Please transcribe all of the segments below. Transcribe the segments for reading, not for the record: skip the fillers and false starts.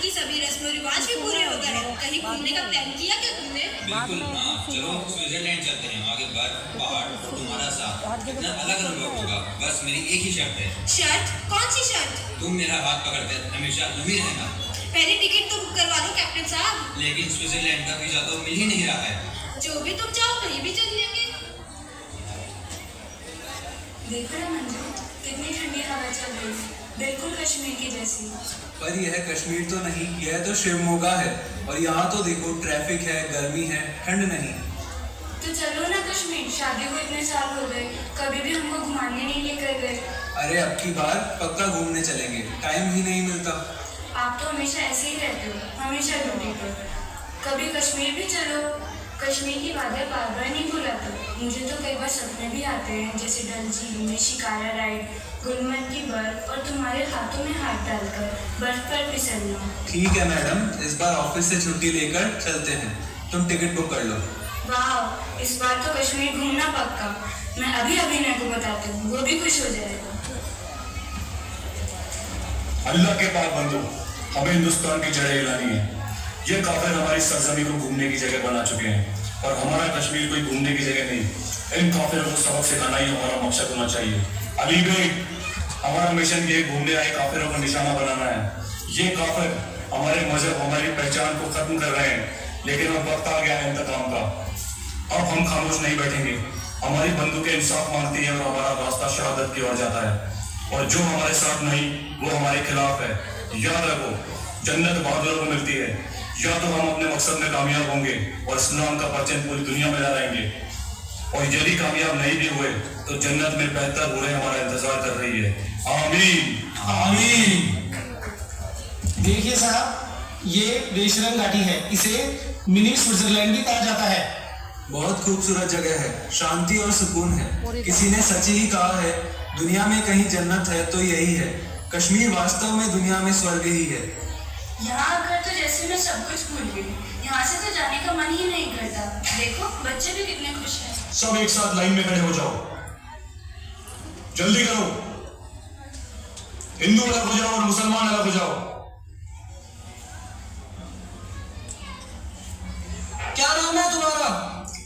की सभी रस्मों रिवाज भी पूरे हो गए। कहीं घूमने का प्लान किया क्या तुमने? बिल्कुल हाँ, चलो स्विट्जरलैंड चलते हैं। वहाँ के बर्फ, पहाड़ और तुम्हारा साथ कितना अलग अनुभव होगा। बस मेरी एक ही शर्त है। शर्त? कौन सी शर्त? तुम मेरा हाथ पकड़ते हमेशा तुम ही रहना। पहले टिकट तो बुक करवा लो कैप्टन साहब। लेकिन स्विट्जरलैंड का वीजा तो मिल ही नहीं रहा है। जो भी तुम चाहो कहीं भी चल लेंगे। देखो ना मंजू, कितनी ठंडी हवा चल रही है, बिल्कुल कश्मीर की जैसी। पर यह कश्मीर तो नहीं, यह तो शिवमोगा है। और यहाँ तो देखो ट्रैफिक है, गर्मी है, ठंड नहीं। तो चलो ना कश्मीर, शादी को इतने साल हो गए, कभी भी हमको घुमाने नहीं लेकर गए। अरे अब की बार पक्का घूमने चलेंगे, टाइम ही नहीं मिलता। आप तो हमेशा ऐसे ही रहते हो, हमेशा ड्यूटी पर। कभी कश्मीर भी चलो। कश्मीर की बातें बार बार नहीं भुलाते। मुझे तो कई बार सपने भी आते हैं, जैसे डल झील में शिकारा राइड, गुलमर्ग की बर्फ और तुम्हारे हाथों में हाथ डालकर बर्फ पर फिसलना। ठीक है मैडम, इस बार ऑफिस से छुट्टी लेकर चलते हैं। तुम टिकट बुक कर लो। वाह, इस बार तो कश्मीर घूमना पक्का। मैं अभी अभिनय को बताती हूँ, वो भी खुश हो जाएगा। अल्लाह के पाक बंदो, हमें हिंदुस्तान की जड़ें हिलानी है। ये काफिर हमारी सरजमी को घूमने की जगह बना चुके हैं और हमारा कश्मीर कोई घूमने की जगह नहीं। इन काफिरों को सबक सिखाना ही हमारा मकसद होना चाहिए। अली भाई, हमारा मिशन ये घूमने आए काफिरों का निशाना बनाना है। ये काफिर हमारे मजहब, हमारी पहचान को खत्म कर रहे हैं, लेकिन अब वक्त आ गया है इंतकाम का। अब हम खामोश नहीं बैठेंगे। हमारी बंदूकें इंसाफ मांगती है और हमारा रास्ता शहादत की ओर जाता है। और जो हमारे साथ नहीं, वो हमारे खिलाफ है। याद रखो, जन्नत बहादुरों को मिलती है। या तो हम अपने मकसद में कामयाब होंगे और इस्लाम का परचम पूरी दुनिया में लहराएंगे, और यदि कामयाब नहीं भी हुए तो जन्नत में बेहतर बुरे हमारा इंतजार कर रही है। आमीन आमीन। देखिए साहब, ये बेशरम घाटी है, इसे मिनी स्विट्जरलैंड भी कहा जाता है। बहुत खूबसूरत जगह है, शांति और सुकून है। किसी ने सच ही कहा है, दुनिया में कहीं जन्नत है तो यही है। कश्मीर वास्तव में दुनिया में स्वर्ग ही है। यहाँ आकर तो जैसे मैं सब कुछ भूल गई। यहाँ से तो जाने का मन ही नहीं करता। देखो, बच्चे भी कितने खुश हैं। सब एक साथ लाइन में खड़े हो जाओ, जल्दी करो। हिंदू अलग हो जाओ और मुसलमान अलग हो जाओ। क्या नाम है तुम्हारा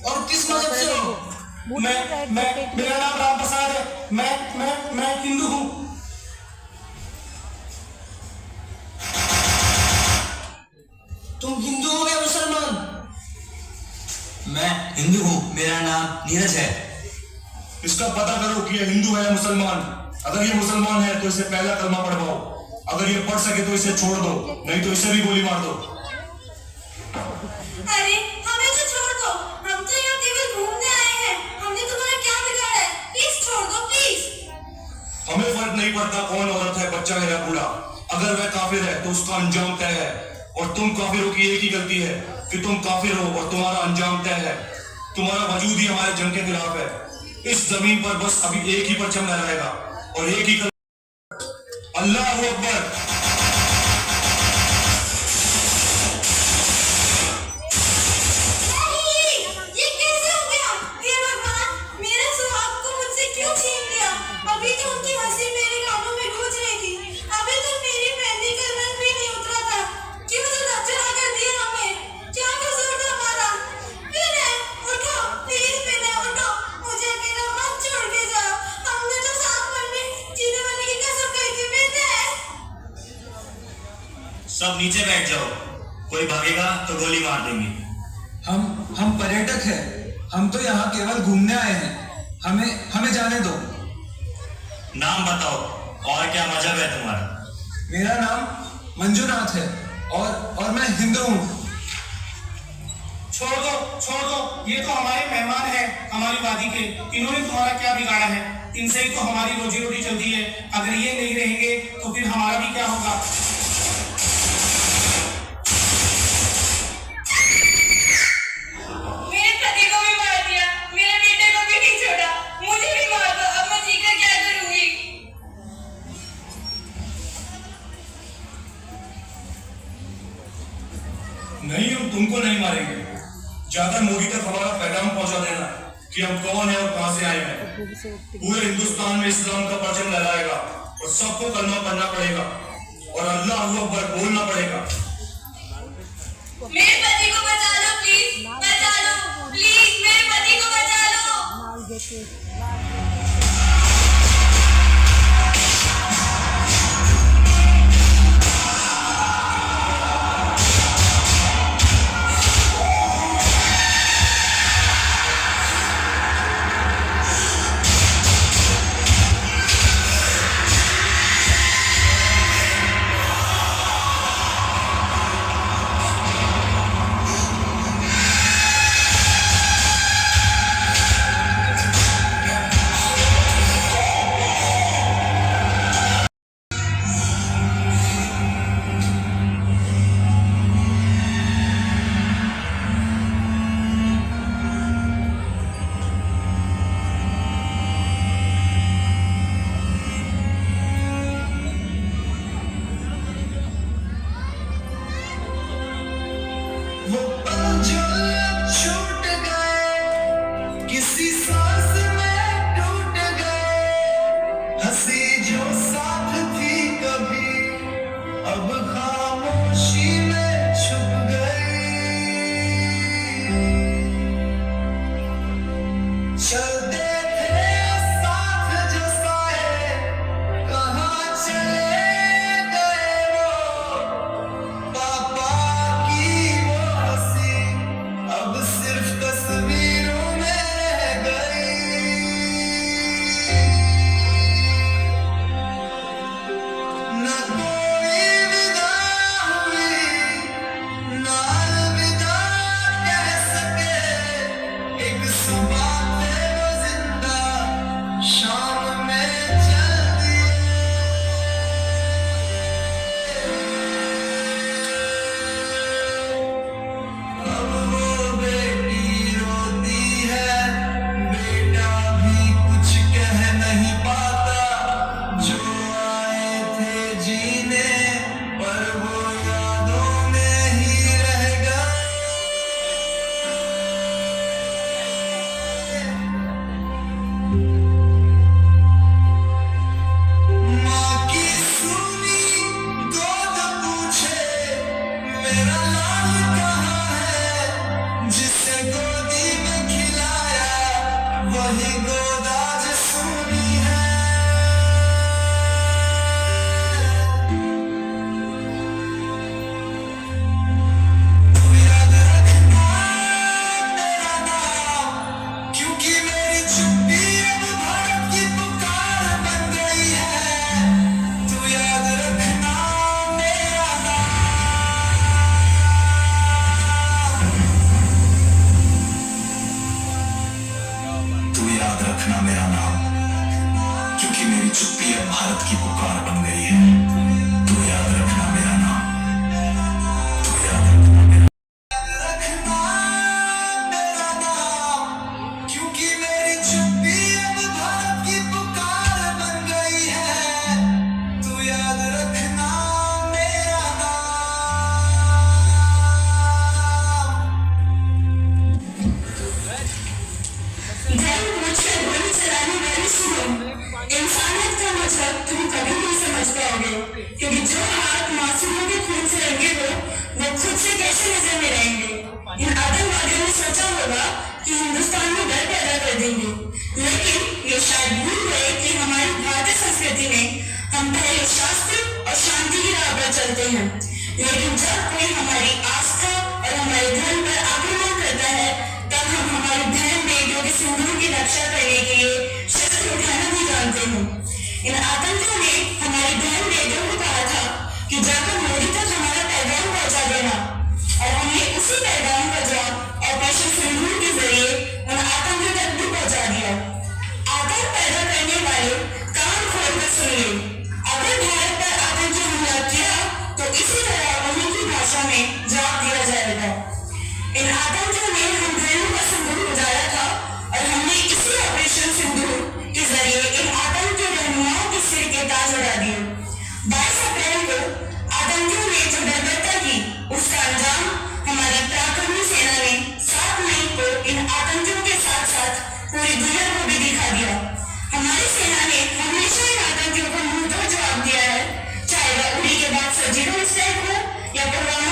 और किस मजहब से हो? मेरा नाम राम प्रसाद है। मैं हिंदू हूँ। तुम हिंदू हो या मुसलमान? मैं हिंदू हूँ, मेरा नाम नीरज है। इसका पता करो कि ये हिंदू है या मुसलमान। अगर ये मुसलमान है तो इसे पहला कलमा पढ़वाओ। अगर ये पढ़ सके तो इसे छोड़ दो, नहीं तो इसे भी गोली मार दो। अरे हमें तो छोड़ दो, हम तो यहाँ केवल घूमने आए हैं। हमने तुम्हारा क्या बिगाड़ा है? प्लीज छोड़ दो, प्लीज। हमें फर्क नहीं पड़ता कौन औरत है, बच्चा है या बूढ़ा। अगर वह काफिर है तो उसका अंजाम तय है। और तुम काफिरों की एक ही गलती है कि तुम काफिर हो और तुम्हारा अंजाम तय है। तुम्हारा वजूद ही हमारे जंग के खिलाफ है। इस जमीन पर बस अभी एक ही परचम लहराएगा और एक ही अल्लाहू अकबर। ये कैसे हो गया? हे भगवान, मेरे सुहाग को मुझसे क्यों छीन लिया? अभी तो उनकी हंसी मेरे कानों में गूंज रही थी। अभी तो मेरी मेहंदी का रंग भी नहीं उतरा था। क्यों चुरा कर दिया हमें? क्या कसूर था हमारा? विनय, उठो प्लीज, विनय उठो। मुझे अकेला मत छोड़ के जाओ। हमने तो साथ मरने जीने मरने की कसम खाई थी। विनय, सब नीचे बैठ जाओ, कोई भागेगा तो गोली मार देंगे। हम पर्यटक हैं। हम तो यहाँ केवल घूमने आए हैं। हमें जाने दो। नाम बताओ और क्या मजहब है तुम्हारा? मेरा नाम मंजूनाथ है और मैं हिंदू हूँ। छोड़ दो, ये तो हमारे मेहमान हैं, हमारी वादी के। इन्होंने तुम्हारा क्या बिगाड़ा है? इनसे ही तो हमारी रोजी रोटी चलती है। अगर ये नहीं रहेंगे तो फिर हमारा भी क्या होगा? मेरे पति को भी मार दिया, मेरे बेटे को भी नहीं छोड़ा। मुझे भी मार दो, अब मैं जीकर क्या करूंगी? नहीं, हम तुमको नहीं मारेंगे। जाकर मोदी तक हमारा पैगाम पहुंचा देना कि हम कौन है और कहां से आए हैं। पूरे हिंदुस्तान में इस्लाम का परचम लहराएगा और सबको कलमा पढ़ना पड़ेगा और अल्लाह अकबर बोलना पड़ेगा। मेरे पति को बचा लो प्लीज, बचा लो प्लीज, मेरे पति को बचा लो। भारत की पुकार बन गई है। तू याद रखना मेरा नाम, तू याद रखना मेरा नाम, क्योंकि मेरी चुप्पी अब भारत की पुकार बन गई है। तू याद रखना मेरा धर्म मुझसे गोली चलाने वाली सुनो, इंसानियत का मतलब तुम कभी नहीं समझ पाओगे, क्योंकि जो हाथ मासूमों के खून से रंगे हो वो खुद से कैसे नजर में रहेंगे। इन आतंकवादियों ने सोचा होगा कि हिंदुस्तान में डर पैदा कर देंगे, लेकिन ये शायद भूल गए कि हमारी भारतीय संस्कृति में हम पहले शास्त्र और शांति की राह पर चलते हैं, लेकिन जब कोई हमारी आस्था और हमारे धर्म पर आक्रमण करता है तब हम हमारी बहन बेटियों के सिंदूर की रक्षा करने के लिए शस्त्र उठाना भी जानते हैं। इन आतंकियों ने हमारी बहन बेटियों को कहा था कि जाकर मोदी तक हमारा पैगाम पहुंचा देना, और हमने उसी पैगाम का जवाब ऑपरेशन सिंदूर के जरिए उन आतंकियों तक भी पहुंचा दिया। आतंक पैदा करने वाले कान खोलकर सुनिए, अगर भारत पर आतंकी हमला किया तो इसी तरह उन्हीं की भाषा में जवाब दिया जाएगा। इन आतंकियों ने हम बहनों का सिंदूर उजाड़ा था और हमने इसी ऑपरेशन सिंदूर के जरिए इन आतंकी रहनुमाओं के सिर के ताज उड़ा दिए। 22 अप्रैल को आतंकियों ने जो बर्बरता की उसका अंजाम हमारी पराक्रमी सेना ने 7 मई को इन आतंकियों के साथ साथ पूरी दुनिया को भी दिखा दिया। हमारी सेना ने हमेशा इन आतंकियों को मुंह तोड़ जवाब दिया है, चाहे वह उड़ी के बाद सर्जिकल स्ट्राइक हो या पुलवामा